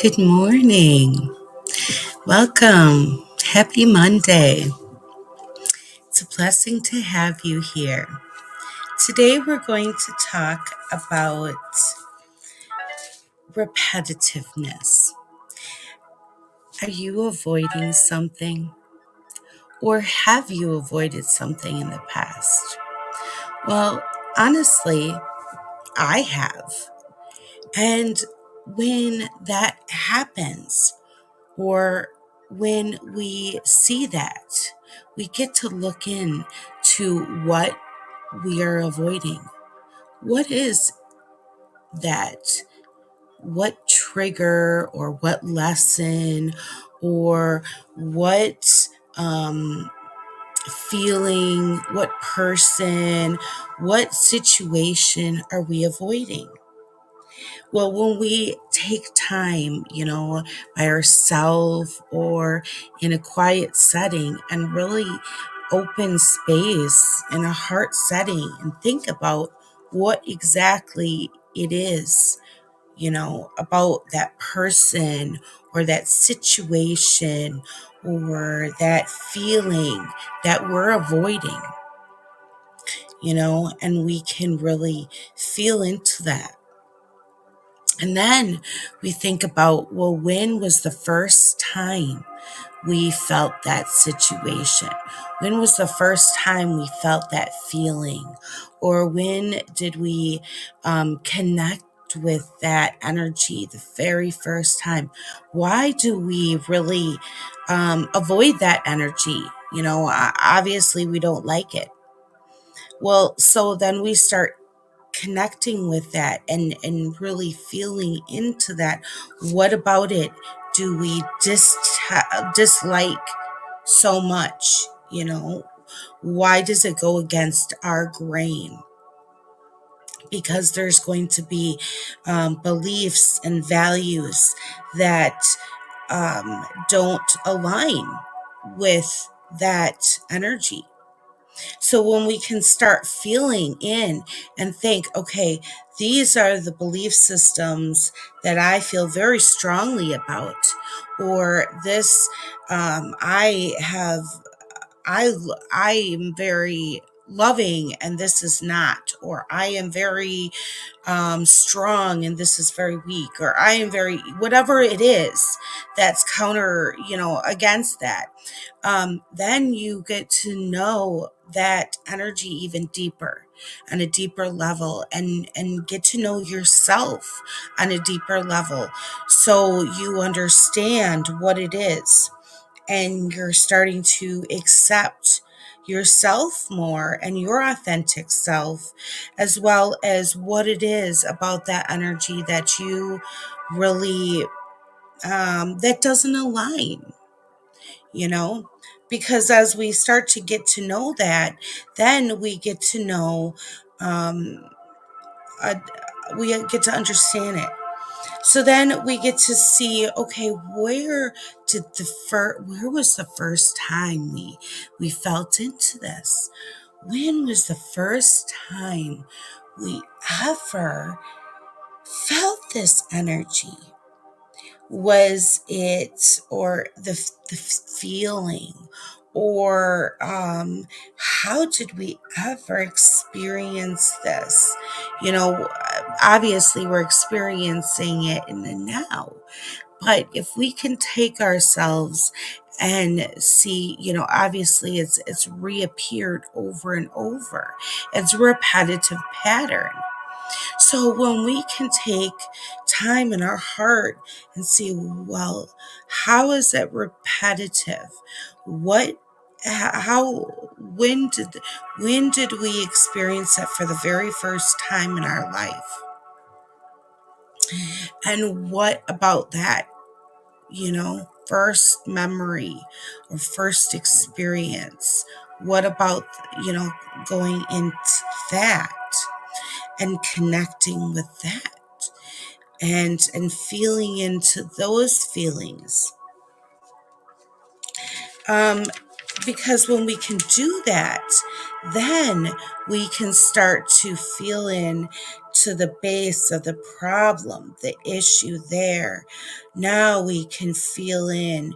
Good morning. Welcome. Happy Monday. It's a blessing to have you here. Today we're going to talk about repetitiveness. Are you avoiding something? Or have you avoided something in the past? Well, honestly, I have. And when that happens, or when we see that, we get to look in to what we are avoiding. What is that? What trigger or what lesson or what feeling, what person, what situation are we avoiding? Well, when we take time, by ourselves or in a quiet setting and really open space in a heart setting and think about what exactly it is, about that person or that situation or that feeling that we're avoiding, and we can really feel into that. And then we think about, well, when was the first time we felt that situation? When was the first time we felt that feeling? Or when did we connect with that energy the very first time? Why do we really avoid that energy? Obviously we don't like it. Well, so then we start connecting with that and really feeling into that. What about it do we dislike so much? Why does it go against our grain? Because there's going to be beliefs and values that don't align with that energy. So when we can start feeling in and think, okay, these are the belief systems that I feel very strongly about, or this, I have, I am very loving and this is not, or I am very strong and this is very weak, or I am very, whatever it is that's counter, against that. Then you get to know that energy even deeper, on a deeper level, and get to know yourself on a deeper level, so you understand what it is, and you're starting to accept yourself more and your authentic self, as well as what it is about that energy that you really that doesn't align, you know because as we start to get to know that, then we get to know, um, uh, we get to understand it. So then we get to see, okay, where was the first time we felt into this? When was the first time we ever felt this energy? Was it, or the feeling, or how did we ever experience this? Obviously we're experiencing it in the now, but if we can take ourselves and see, obviously it's reappeared over and over. It's a repetitive pattern. So when we can take time in our heart and see, well, how is it repetitive? What, how, when did we experience it for the very first time in our life? And what about that, first memory or first experience? What about, going into that and connecting with that? And feeling into those feelings. Because when we can do that, then we can start to feel in to the base of the problem, the issue there. Now we can feel in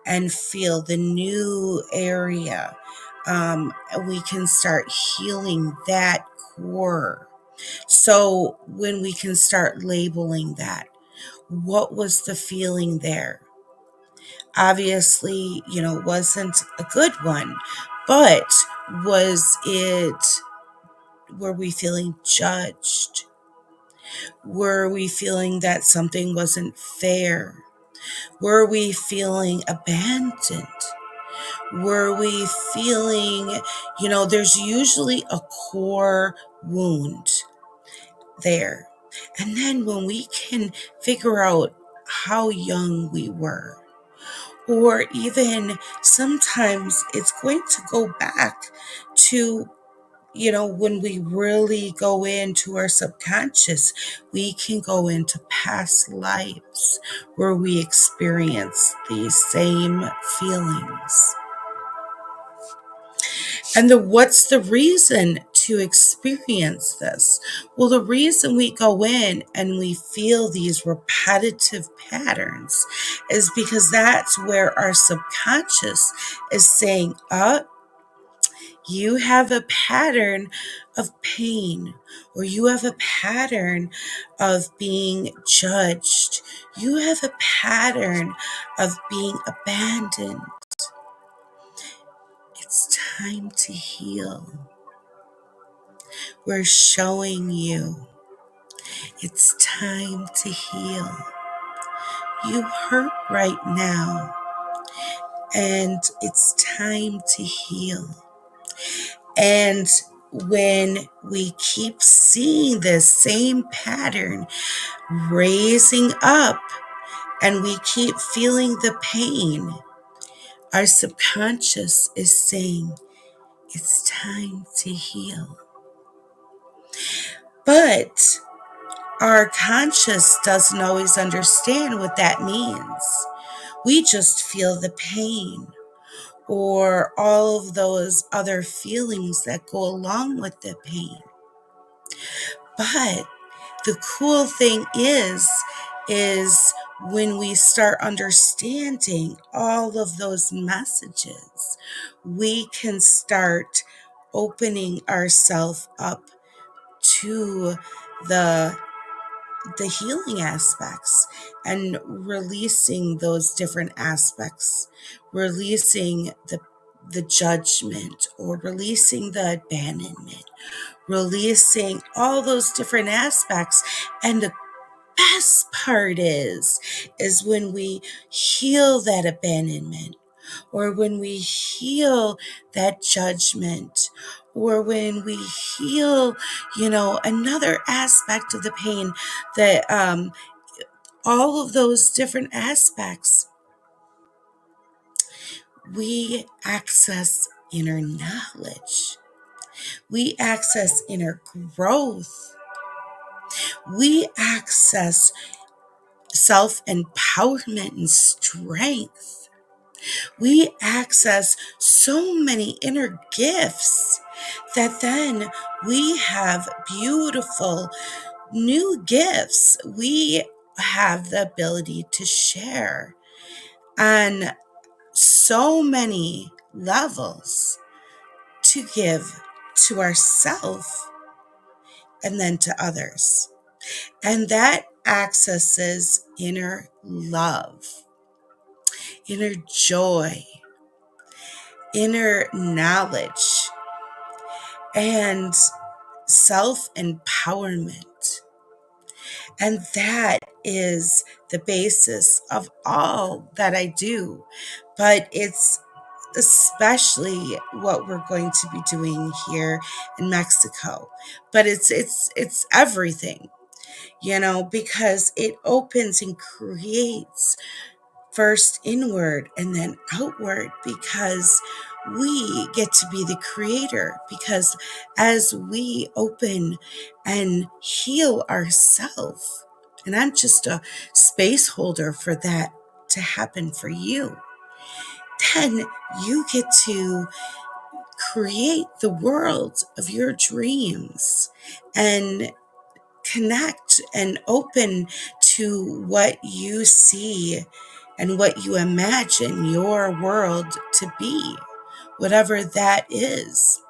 and feel the new area. We can start healing that core. So when we can start labeling that, what was the feeling there? Obviously, wasn't a good one, but were we feeling judged? Were we feeling that something wasn't fair? Were we feeling abandoned? Were we feeling, there's usually a core wound there. And then when we can figure out how young we were, or even sometimes it's going to go back to, when we really go into our subconscious, we can go into past lives where we experience these same feelings. And what's the reason to experience this? Well, the reason we go in and we feel these repetitive patterns is because that's where our subconscious is saying, you have a pattern of pain, or you have a pattern of being judged. You have a pattern of being abandoned. It's time to heal. We're showing you it's time to heal. You hurt right now, and it's time to heal. And when we keep seeing this same pattern raising up and we keep feeling the pain, our subconscious is saying it's time to heal. But our conscious doesn't always understand what that means. We just feel the pain or all of those other feelings that go along with the pain. But the cool thing is when we start understanding all of those messages, we can start opening ourselves up to the healing aspects and releasing those different aspects, releasing the judgment, or releasing the abandonment, releasing all those different aspects. And the best part is when we heal that abandonment, or when we heal that judgment, or when we heal, another aspect of the pain, that all of those different aspects, we access inner knowledge. We access inner growth. We access self-empowerment and strength. We access so many inner gifts that then we have beautiful new gifts we have the ability to share on so many levels, to give to ourselves and then to others. And that accesses inner love, inner joy, inner knowledge, and self-empowerment. And that is the basis of all that I do. But it's especially what we're going to be doing here in Mexico. But it's everything, because it opens and creates first inward and then outward, because we get to be the creator. Because as we open and heal ourselves, and I'm just a space holder for that to happen for you, then you get to create the world of your dreams and connect and open to what you see and what you imagine your world to be, whatever that is.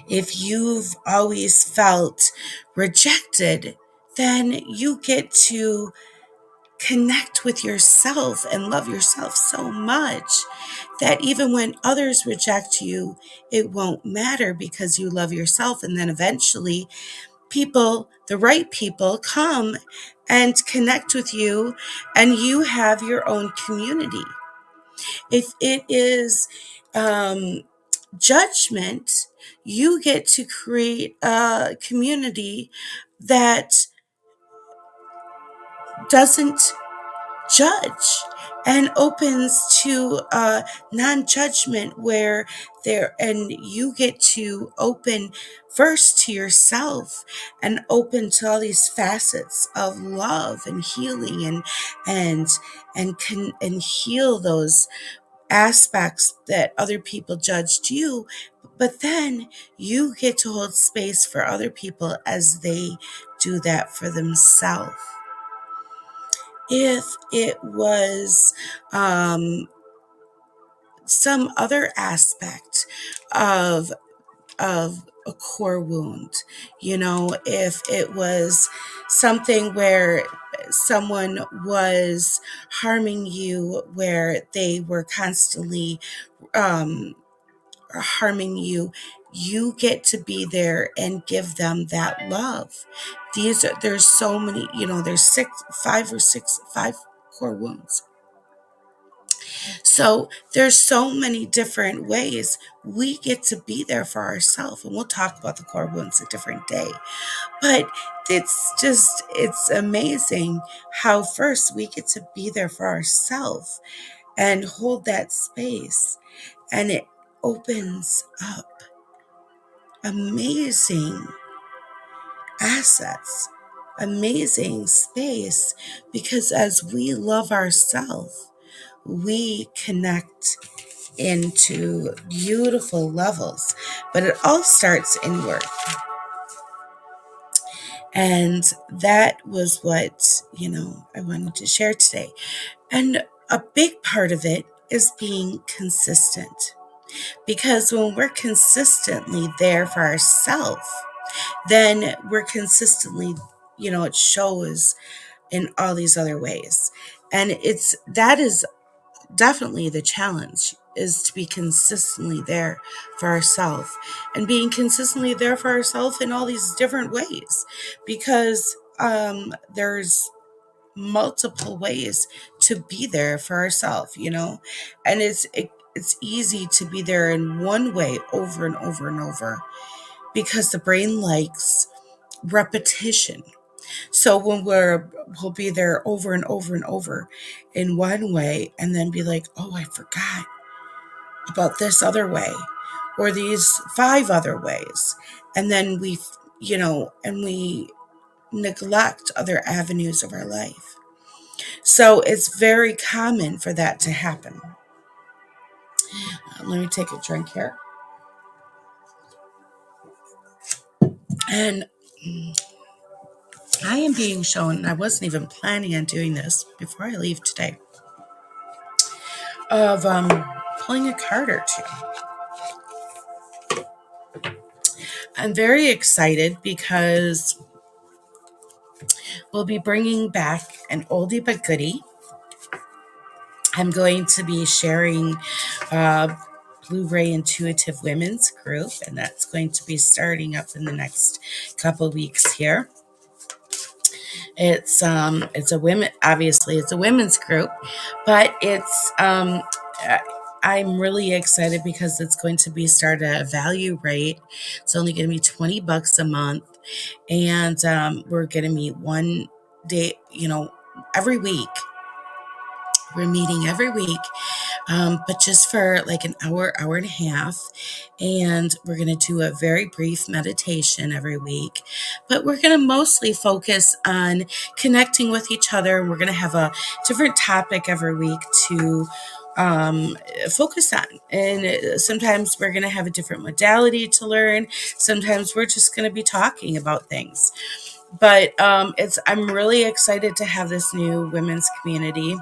If you've always felt rejected, then you get to connect with yourself and love yourself so much that even when others reject you, it won't matter because you love yourself. And then eventually people, the right people, come and connect with you and you have your own community. If it is judgment, you get to create a community that doesn't judge and opens to non-judgment where there, and you get to open first to yourself and open to all these facets of love and healing and heal those aspects that other people judged you. But then you get to hold space for other people as they do that for themselves. If it was some other aspect of a core wound, if it was something where someone was harming you, where they were constantly harming you, you get to be there and give them that love. There's so many, there's five core wounds. So there's so many different ways we get to be there for ourselves. And we'll talk about the core wounds a different day. But it's amazing how first we get to be there for ourselves and hold that space. And it opens up amazing assets, amazing space, because as we love ourselves, we connect into beautiful levels. But it all starts inward. And that was what, I wanted to share today. And a big part of it is being consistent. Because when we're consistently there for ourselves, then we're consistently, it shows in all these other ways. And that is definitely the challenge, is to be consistently there for ourselves and being consistently there for ourselves in all these different ways, because there's multiple ways to be there for ourselves, and it's easy to be there in one way over and over and over because the brain likes repetition. So when we'll be there over and over and over in one way and then be like, oh, I forgot about this other way or these 5 other ways. And then we neglect other avenues of our life. So it's very common for that to happen. Let me take a drink here. And I am being shown, and I wasn't even planning on doing this before I leave today, of pulling a card or two. I'm very excited because we'll be bringing back an oldie but goodie. I'm going to be sharing Blu-ray Intuitive Women's Group, and that's going to be starting up in the next couple of weeks here. It's a women's group, but I'm really excited because it's going to be started at a value rate. It's only going to be $20 a month, and we're going to meet one day, every week. We're meeting every week, but just for like an hour and a half. And we're going to do a very brief meditation every week. But we're going to mostly focus on connecting with each other. And we're going to have a different topic every week to focus on. And sometimes we're going to have a different modality to learn. Sometimes we're just going to be talking about things. But I'm really excited to have this new women's community.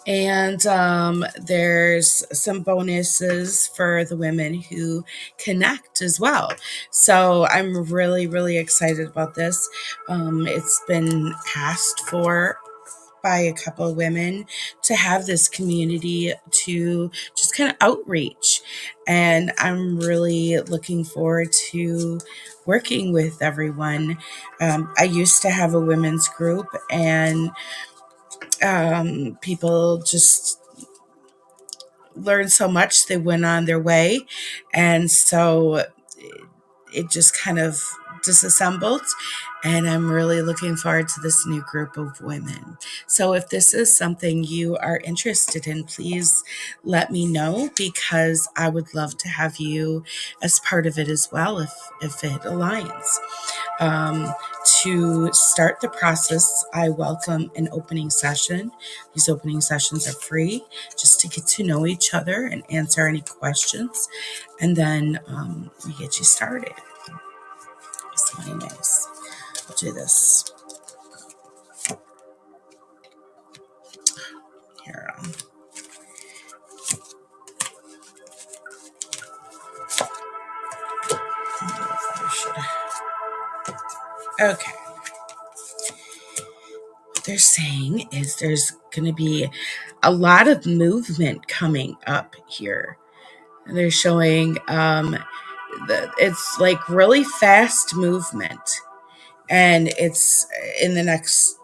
And there's some bonuses for the women who connect as well. So I'm really, really excited about this. It's been asked for by a couple of women to have this community to just kind of outreach. And I'm really looking forward to working with everyone. I used to have a women's group, and people just learned so much, they went on their way. And so it just kind of disassembled. And I'm really looking forward to this new group of women. So if this is something you are interested in, please let me know, because I would love to have you as part of it as well, if it aligns. To start the process, I welcome an opening session. These opening sessions are free, just to get to know each other and answer any questions. And then we get you started. So anyways, I'll do this here. Okay. What they're saying is there's going to be a lot of movement coming up here. And they're showing it's like really fast movement. And it's in the next,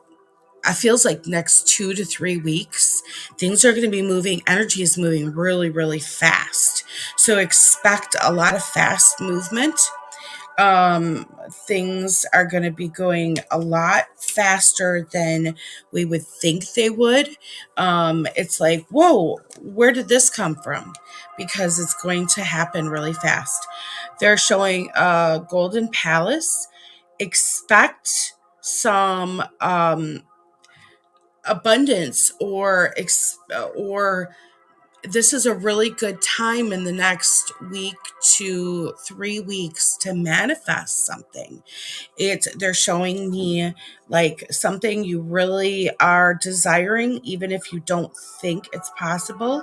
I feels like next 2 to 3 weeks, things are going to be moving. Energy is moving really, really fast. So expect a lot of fast movement. Things are going to be going a lot faster than we would think they would. It's like, whoa, where did this come from? Because it's going to happen really fast. They're showing a golden palace. Expect some abundance, or this is a really good time in the next week to 3 weeks to manifest something. They're showing me like something you really are desiring, even if you don't think it's possible.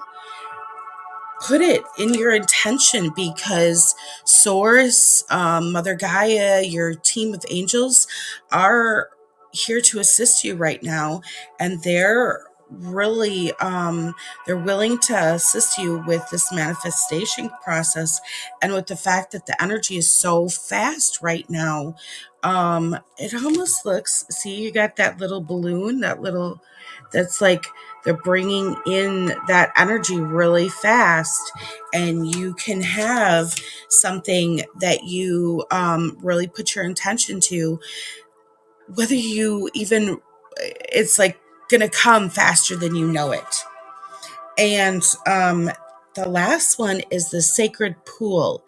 Put it in your intention, because Source, Mother Gaia, your team of angels are here to assist you right now, and they're really they're willing to assist you with this manifestation process. And with the fact that the energy is so fast right now, it almost looks, see, you got that little balloon, that's like they're bringing in that energy really fast, and you can have something that you really put your intention to, whether you even, it's like going to come faster than you know it. And the last one is the sacred pool.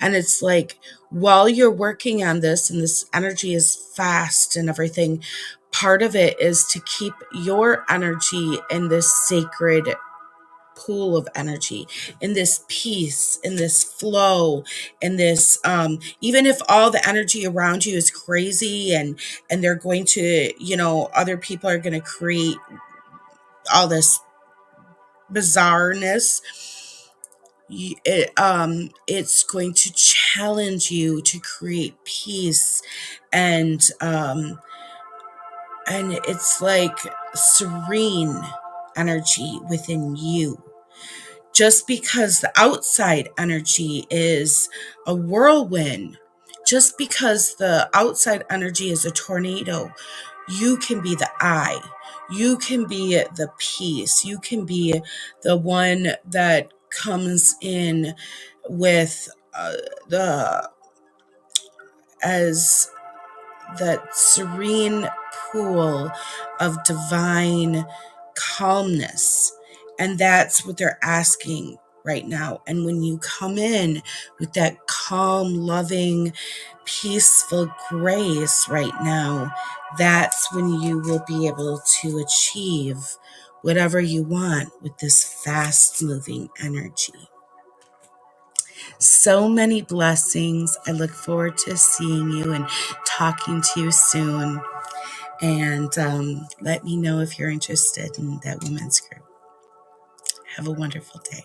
And it's like, while you're working on this and this energy is fast and everything, part of it is to keep your energy in this sacred pool of energy, in this peace, in this flow, in this even if all the energy around you is crazy, and they're going to, other people are going to create all this bizarreness, it's going to challenge you to create peace, and it's like serene energy within you. Just because the outside energy is a whirlwind, just because the outside energy is a tornado, you can be the eye. You can be the peace. You can be the one that comes in with the as that serene pool of divine calmness. And that's what they're asking right now. And when you come in with that calm, loving, peaceful grace right now, that's when you will be able to achieve whatever you want with this fast moving energy. So many blessings. I look forward to seeing you and talking to you soon. And let me know if you're interested in that women's group. Have a wonderful day.